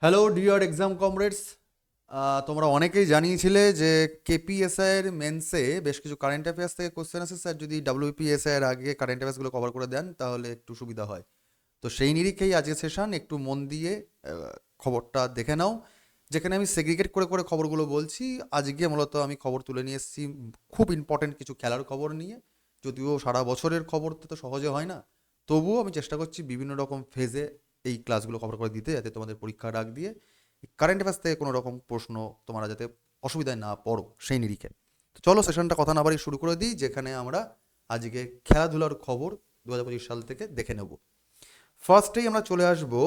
Hello dear exam comrades, তোমরা অনেকেই জানিয়েছিলে যে কেপিএসআই এর মেন্সে বেশ কিছু কারেন্ট অ্যাফেয়ার্স থেকে কোশ্চেন আছে স্যার, যদি ডাব্লিউপিএসআই এর আগে কারেন্ট অ্যাফেয়ার্সগুলো কভার করে দেন তাহলে একটু সুবিধা হয়। তো সেই নিরিখেই আজকের সেশন, একটু মন দিয়ে খবরটা দেখে নাও। যেখানে আমি সেগ্রিগেট করে করে খবরগুলো বলছি, আজকে মূলত আমি খবর তুলে নিয়ে এসেছি খুব ইম্পর্টেন্ট কিছু খেলার খবর নিয়ে। যদিও সারা বছরের খবর তো সহজে হয় না, তবুও আমি চেষ্টা করছি বিভিন্ন রকম ফেজে এই ক্লাসগুলো কভার করে দিতে, যাতে তোমাদের পরীক্ষার আগ দিয়ে কারেন্ট অ্যাফেয়ার্স থেকে কোনো রকম প্রশ্ন তোমরা যাতে অসুবিধায় না পড়ো সেই নিরিখে। তো চলো সেশনটা কথা না বাড়ি শুরু করে দিই, যেখানে আমরা আজকে খেলাধুলার খবর 2025 সাল থেকে দেখে নেব। ফার্স্টেই আমরা চলে আসবো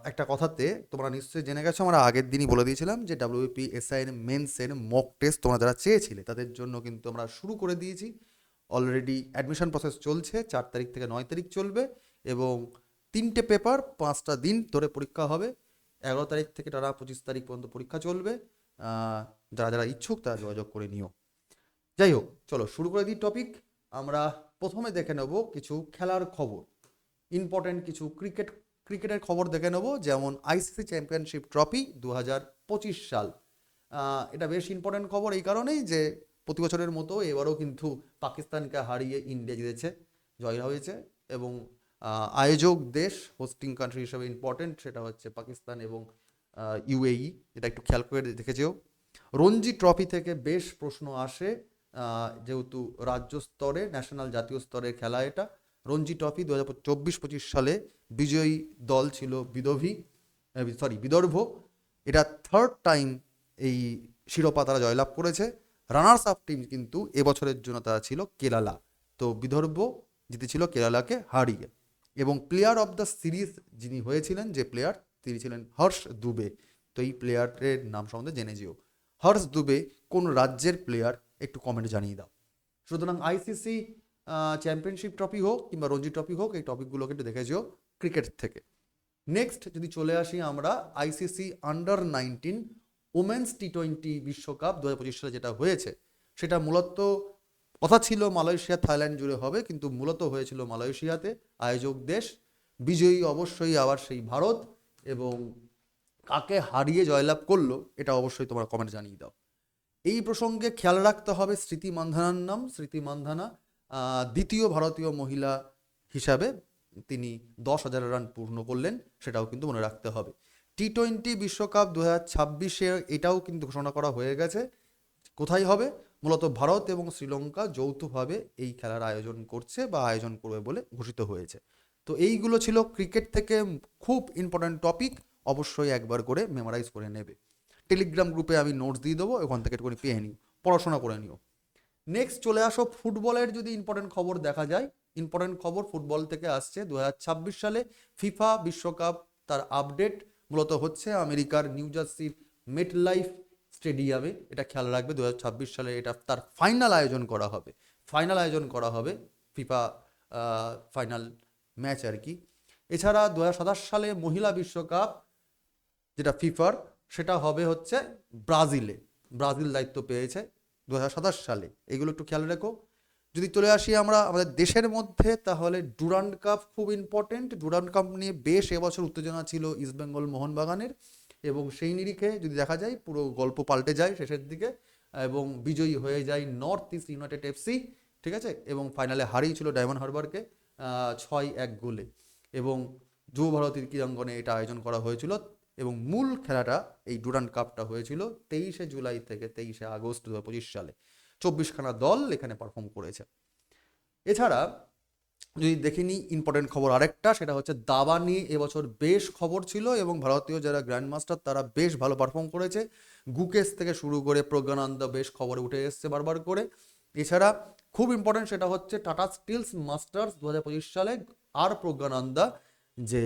একটা কথাতে। তোমরা নিশ্চয়ই জেনে গেছো, আমরা আগের দিনই বলে দিয়েছিলাম যে ডাব্লিউপিএসআই এর মেন্সের মক টেস্ট তোমরা যারা চেয়েছিলে তাদের জন্য কিন্তু আমরা শুরু করে দিয়েছি। অলরেডি অ্যাডমিশন প্রসেস চলছে, 4 তারিখ থেকে 9 তারিখ চলবে, এবং 3টে পেপার 5টা দিন ধরে পরীক্ষা হবে। 11 তারিখ থেকে টানা 25 তারিখ পর্যন্ত পরীক্ষা চলবে। যারা যারা ইচ্ছুক তারা যোগাযোগ করে নিও। যাই হোক, চলো শুরু করে দিই টপিক। আমরা প্রথমে দেখে নেব কিছু খেলার খবর, ইম্পর্টেন্ট কিছু ক্রিকেটের খবর দেখে নেব। যেমন আইসিসি চ্যাম্পিয়নশিপ ট্রফি 2025 সাল। এটা বেশ ইম্পর্টেন্ট খবর এই কারণেই যে প্রতি বছরের মতো এবারও কিন্তু পাকিস্তানকে হারিয়ে ইন্ডিয়া জিতেছে, জয় হয়েছে। এবং আয়োজক দেশ, হোস্টিং কান্ট্রি হিসেবে ইম্পর্টেন্ট, সেটা হচ্ছে পাকিস্তান এবং ইউএই। এটা একটু খেয়াল করে দেখেছেও। রঞ্জি ট্রফি থেকে বেশ প্রশ্ন আসে, যেহেতু রাজ্য স্তরে, ন্যাশনাল জাতীয় স্তরের খেলা এটা। রঞ্জি ট্রফি 2024-25 সালে বিজয়ী দল ছিল বিদর্ভ। এটা থার্ড টাইম এই শিরোপা তারা জয়লাভ করেছে। রানার্স আপ টিম কিন্তু এবছরের জন্য তারা ছিল কেরালা। তো বিদর্ভ জিতেছিল কেরালাকে হারিয়ে। এবং প্লেয়ার অফ দ্য সিরিজ যিনি হয়েছিলেন, যে প্লেয়ার, তিনি ছিলেন হর্ষ দুবে। তো এই প্লেয়ারের নাম সম্বন্ধে জেনে যেও। হর্ষ দুবে কোন রাজ্যের প্লেয়ার একটু কমেন্টে জানিয়ে দাও। সুতরাং আইসিসি চ্যাম্পিয়নশিপ ট্রফি হোক কিংবা রঞ্জি ট্রফি হোক, এই টপিকগুলোকে একটু দেখে যেও ক্রিকেট থেকে। নেক্সট যদি চলে আসি আমরা, আইসিসি আন্ডার-19 ওমেন্স টি20 বিশ্বকাপ 2025 সালে যেটা হয়েছে, সেটা মূলত কথা ছিল মালয়েশিয়া থাইল্যান্ড জুড়ে হবে, কিন্তু মূলত হয়েছিল মালয়েশিয়াতে। আয়োজক দেশ, বিজয়ী অবশ্যই আবার সেই ভারত। এবং কাকে হারিয়ে জয়লাভ করলো এটা অবশ্যই তোমরা কমেন্ট জানিয়ে দাও। এই প্রসঙ্গে খেয়াল রাখতে হবে স্মৃতি মান্ধানার নাম। স্মৃতি মান্ধানা দ্বিতীয় ভারতীয় মহিলা হিসাবে তিনি 10,000 রান পূর্ণ করলেন, সেটাও কিন্তু মনে রাখতে হবে। টি20 বিশ্বকাপ 2026-এ এটাও কিন্তু ঘোষণা করা হয়ে গেছে। কোথায় হবে? মূলত ভারত এবং শ্রীলঙ্কা যৌথভাবে এই খেলার আয়োজন করছে বা আয়োজন করবে বলে ঘোষিত হয়েছে। তো এইগুলো ছিল ক্রিকেট থেকে খুব ইম্পর্ট্যান্ট টপিক, অবশ্যই একবার করে মেমোরাইজ করে নেবে। টেলিগ্রাম গ্রুপে আমি নোটস দিয়ে দেবো, ওখান থেকে একটুখানি পেয়ে নিও, পড়াশোনা করে নিও। নেক্সট চলে আসো ফুটবলের যদি ইম্পর্টেন্ট খবর দেখা যায়। ইম্পর্টেন্ট খবর ফুটবল থেকে আসছে 2026 সালে ফিফা বিশ্বকাপ, তার আপডেট মূলত হচ্ছে আমেরিকার নিউ জার্সির মেটলাইফ স্টেডিয়ামে। এটা খেয়াল রাখবে, 2026 সালে এটা তার ফাইনাল আয়োজন করা হবে। ফাইনাল আয়োজন করা হবে ফিফা ফাইনাল ম্যাচ আর কি। এছাড়া 2027 সালে মহিলা বিশ্বকাপ যেটা ফিফার, সেটা হবে হচ্ছে ব্রাজিলে। ব্রাজিল দায়িত্ব পেয়েছে 2027 সালে। এগুলো একটু খেয়াল রেখো। যদি চলে আসি আমরা আমাদের দেশের মধ্যে, তাহলে ডুরান্ড কাপ খুব ইম্পর্টেন্ট। ডুরান্ড কাপ নিয়ে বেশ এবছর উত্তেজনা ছিল ইস্টবেঙ্গল মোহনবাগানের, এবং সেই নিরিখে যদি দেখা যায় পুরো গল্প পাল্টে যায় শেষের দিকে, এবং বিজয়ী হয়ে যায় নর্থ ইস্ট ইউনাইটেড এফসি। ঠিক আছে, এবং ফাইনালে হারিয়েছিল ডায়মন্ড হারবারকে 6-1 গোলে। এবং যুব ভারতীর ক্রীড়াঙ্গনে এটা আয়োজন করা হয়েছিল। এবং মূল খেলাটা, এই ডুরান্ড কাপটা হয়েছিল 23 জুলাই থেকে 23 আগস্ট 2025 সালে। 24খানা দল এখানে পারফর্ম করেছে। এছাড়া যদি দেখে নিই ইম্পর্টেন্ট খবর আরেকটা, সেটা হচ্ছে দাবা নিয়ে এবছর বেশ খবর ছিল, এবং ভারতীয় যারা গ্র্যান্ড মাস্টার তারা বেশ ভালো পারফর্ম করেছে। গুকেশ থেকে শুরু করে প্রজ্ঞানন্দা বেশ খবরে উঠে এসছে বারবার করে। এছাড়া খুব ইম্পর্টেন্ট সেটা হচ্ছে টাটা স্টিলস মাস্টার্স 2025 সালে আর প্রজ্ঞানন্দা যে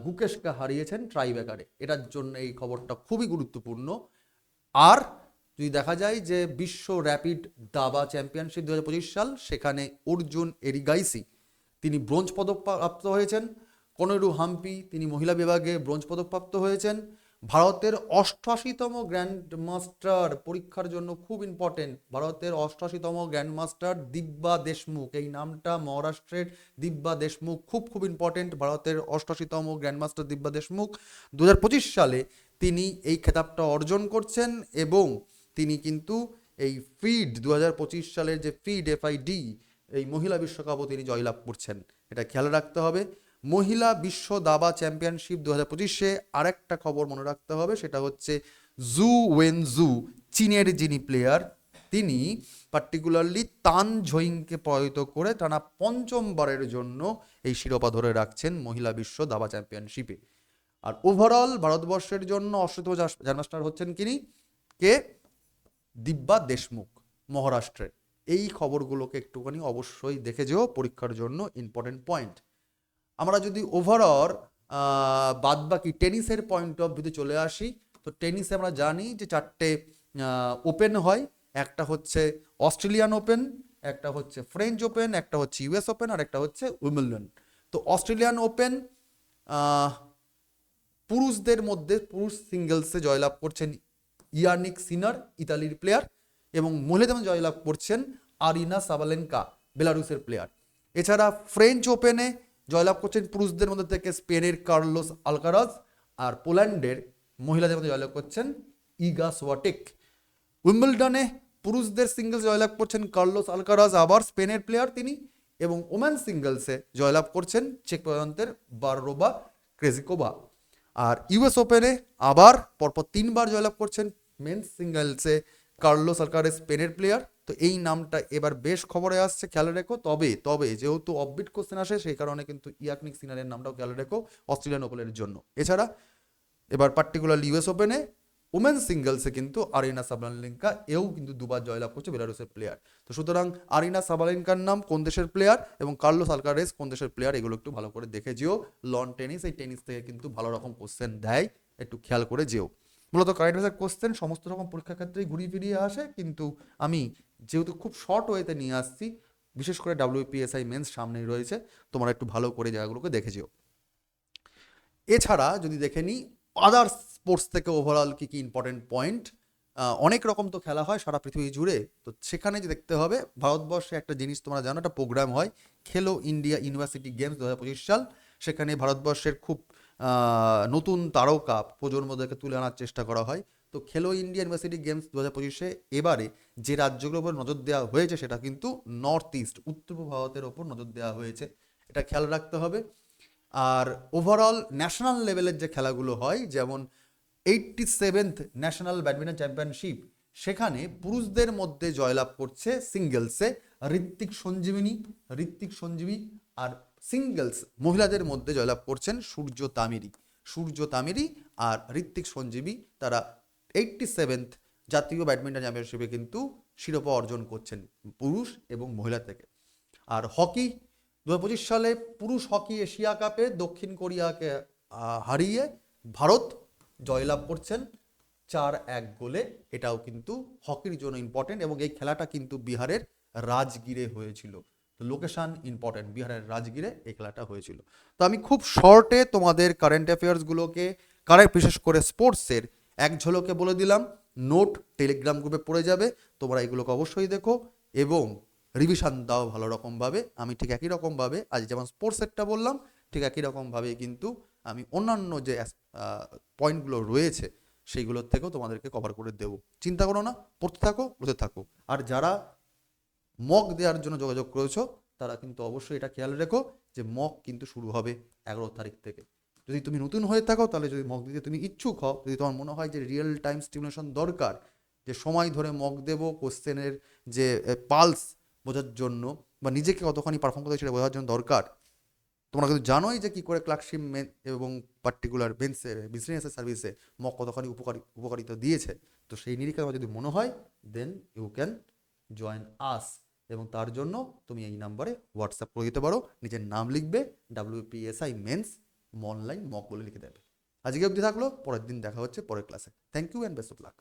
গুকেশকে হারিয়েছেন ট্রাইব্রেকারে, এটার জন্য এই খবরটা খুবই গুরুত্বপূর্ণ। আর যদি দেখা যায় যে বিশ্ব র্যাপিড দাবা চ্যাম্পিয়নশিপ 2025 সাল, সেখানে অর্জুন এরিগাইসি তিনি ব্রোঞ্জ পদক প্রাপ্ত হয়েছেন। কনেরু হাম্পি তিনি মহিলা বিভাগে ব্রোঞ্জ পদক প্রাপ্ত হয়েছেন। ভারতের 88তম গ্র্যান্ড মাস্টার পরীক্ষার জন্য খুব ইম্পর্টেন্ট। ভারতের 88তম গ্র্যান্ড মাস্টার দিব্যা দেশমুখ, এই নামটা মহারাষ্ট্রের দিব্যা দেশমুখ, খুব খুব ইম্পর্টেন্ট। ভারতের 88তম গ্র্যান্ড মাস্টার দিব্যা দেশমুখ 2025 সালে তিনি এই খেতাবটা অর্জন করছেন এবং তিনি কিন্তু এই ফিড 2025 সালের যে ফিড FID এই মহিলা বিশ্বকাপও তিনি জয়লাভ করছেন, এটা খেয়াল রাখতে হবে। মহিলা বিশ্ব দাবা চ্যাম্পিয়নশিপ 2025-এ আরেকটা খবর মনে রাখতে হবে, সেটা হচ্ছে জু ওয়েনজু, চীনের যিনি প্লেয়ার, তিনি পার্টিকুলারলি তান ঝোয়িংকে পরাজিত করে টানা 5মবারের জন্য এই শিরোপা ধরে রাখছেন মহিলা বিশ্ব দাবা চ্যাম্পিয়নশিপে। আর ওভারঅল ভারতবর্ষের জন্য 88তম গ্র্যান্ডমাস্টার হচ্ছেন কে? দিব্যা দেশমুখ, মহারাষ্ট্রের। এই খবরগুলোকে একটুখানি অবশ্যই দেখে যেও, পরীক্ষার জন্য ইম্পর্টেন্ট পয়েন্ট। আমরা যদি ওভারঅল বাদ বাকি টেনিসের পয়েন্ট অফ ভিউতে চলে আসি, তো টেনিসে আমরা জানি যে 4টে ওপেন হয়। একটা হচ্ছে অস্ট্রেলিয়ান ওপেন, একটা হচ্ছে ফ্রেঞ্চ ওপেন, একটা হচ্ছে US ওপেন, আর একটা হচ্ছে উইম্বলডন। তো অস্ট্রেলিয়ান ওপেন পুরুষদের মধ্যে পুরুষ সিঙ্গেলসে জয়লাভ করছেন ইয়ানিক সিনার, ইতালির প্লেয়ার, এবং মহিলাদের মধ্যে জয়লাভ করছেন আরিনা সাবালেনকা, বেলারুসের প্লেয়ার। এছাড়া ফ্রেঞ্চ ওপেনে জয়লাভ করছেন পুরুষদের মধ্যে থেকে স্পেনের কার্লোস আলকারাজ, আর পোল্যান্ডের মহিলাদের মধ্যে জয়লাভ করছেন ইগা সোয়াটেক। উইম্বলডনে পুরুষদের সিঙ্গেলস জয়লাভ করছেন কার্লোস আলকারাজ, আবার স্পেনের প্লেয়ার তিনি, এবং ওমেন সিঙ্গেলসে জয়লাভ করছেন চেক প্রজাতন্ত্রের বারোবা ক্রেজিকোভা। আর US ওপেনে আবার পরপর 3বার জয়লাভ করছেন মেন্স সিঙ্গেলসে কার্লোস আলকারাজ, স্পেনের প্লেয়ার। তো এই নামটা এবার বেশ খবরে আসছে, খেয়াল রেখো। তবে যেহেতু অফবিট কোশ্চেন আসে, সেই কারণে কিন্তু ইয়ানিক সিনারের নামটাও খেয়াল রেখো অস্ট্রেলিয়ান ওপেনের জন্য। এছাড়া এবার পার্টিকুলারলি US ওপেনে ওমেন সিঙ্গেলসে কিন্তু আরিনা সাবালেনকা এও কিন্তু 2বার জয়লাভ করছে, বেলারুসের প্লেয়ার। তো সুতরাং আরিনা সাবালেনকার নাম কোন দেশের প্লেয়ার এবং কার্লোস আলকারেজ কোন দেশের প্লেয়ার, এগুলো একটু ভালো করে দেখে যেও। লন টেনিস, এই টেনিস থেকে কিন্তু ভালো রকম কোশ্চেন দেয়, একটু খেয়াল করে যেও। মূলত কারেন্ট অ্যাফেয়ার্স কোশ্চেন সমস্ত রকম পরীক্ষার ক্ষেত্রেই ঘুরিয়ে ফিরিয়ে আসে, কিন্তু আমি যেহেতু খুব শর্ট ওয়েতে নিয়ে আসছি, বিশেষ করে WPSI মেন্স সামনেই রয়েছে, তোমরা একটু ভালো করে জায়গাগুলোকে দেখে যেও। এছাড়া যদি দেখে নিই আদার স্পোর্টস থেকে ওভারঅল কী কী ইম্পর্টেন্ট পয়েন্ট, অনেক রকম তো খেলা হয় সারা পৃথিবী জুড়ে। তো সেখানে যে দেখতে হবে, ভারতবর্ষে একটা জিনিস তোমরা জানো, একটা প্রোগ্রাম হয় খেলো ইন্ডিয়া ইউনিভার্সিটি গেমস 2025 সাল। সেখানে ভারতবর্ষের খুব নতুন তারকা প্রজন্মদেরকে তুলে আনার চেষ্টা করা হয়। তো খেলো ইন্ডিয়া ইউনিভার্সিটি গেমস 2025-এ এবারে যে রাজ্যগুলোর উপর নজর দেওয়া হয়েছে, সেটা কিন্তু নর্থ ইস্ট, উত্তর পূর্ব ভারতের ওপর নজর দেওয়া হয়েছে, এটা খেয়াল রাখতে হবে। আর ওভারঅল ন্যাশনাল লেভেলের যে খেলাগুলো হয়, যেমন 87th ন্যাশনাল ব্যাডমিন্টন চ্যাম্পিয়নশিপ, সেখানে পুরুষদের মধ্যে জয়লাভ করছে সিঙ্গেলসে ঋত্বিক সঞ্জীবী, আর সিঙ্গেলস মহিলাদের মধ্যে জয়লাভ করছেন সূর্য তামিরি আর ঋত্বিক সঞ্জীবী। তারা 87th জাতীয় ব্যাডমিন্টন চ্যাম্পিয়নশিপে কিন্তু শিরোপা অর্জন করছেন পুরুষ এবং মহিলা থেকে। আর হকি 2025 সালে পুরুষ হকি এশিয়া কাপে দক্ষিণ কোরিয়াকে হারিয়ে ভারত জয়লাভ করছেন 4-1 গোলে। এটাও কিন্তু হকির জন্য ইম্পর্টেন্ট, এবং এই খেলাটা কিন্তু বিহারের রাজগিরে হয়েছিল। তো লোকেশন ইম্পর্টেন্ট, বিহারের রাজগিরে এই খেলাটা হয়েছিল। তো আমি খুব শর্টে তোমাদের কারেন্ট অ্যাফেয়ার্সগুলোকে, বিশেষ করে স্পোর্টসের এক ঝলকে বলে দিলাম। নোট টেলিগ্রাম গ্রুপে পড়ে যাবে, তোমরা এগুলোকে অবশ্যই দেখো এবং রিভিশন দাও ভালো রকমভাবে। আমি ঠিক একই রকমভাবে আজ যেমন স্পোর্টসেরটা বললাম, ঠিক একই রকমভাবে কিন্তু আমি অন্যান্য যে পয়েন্টগুলো রয়েছে সেইগুলোর থেকেও তোমাদেরকে কভার করে দেবো। চিন্তা করো না, পড়তে থাকো, বুঝতে থাকো। আর যারা মক দেওয়ার জন্য যোগাযোগ করেছো, তারা কিন্তু অবশ্যই এটা খেয়াল রেখো যে মক কিন্তু শুরু হবে 11 তারিখ থেকে। যদি তুমি নতুন হয়ে থাকো, তাহলে যদি মক দিতে তুমি ইচ্ছুক হও, যদি তোমার মনে হয় যে রিয়েল টাইম স্টিমুলেশন দরকার, যে সময় ধরে মক দেবো, কোশ্চেনের যে পালস বোঝার জন্য বা নিজেকে কতখানি পারফর্ম করতে সেটা বোঝার জন্য দরকার, তোমরা কিন্তু জানোই যে কী করে ক্লার্কশিপ এবং পার্টিকুলার বিজনেস সার্ভিসে মক কতখানি উপকারিতা দিয়েছে। তো সেই নিরিখে আমার যদি মনে হয়, then you can join us, এবং তার জন্য তুমি এই নাম্বারে হোয়াটসঅ্যাপ করে দিতে পারো। নিজের নাম লিখবে, WPSI মেন্স অনলাইন মক বলে লিখে দেবে। আজকে অবধি থাকলো, পরের দিন দেখা হচ্ছে পরের ক্লাসে। Thank you and best of lakh.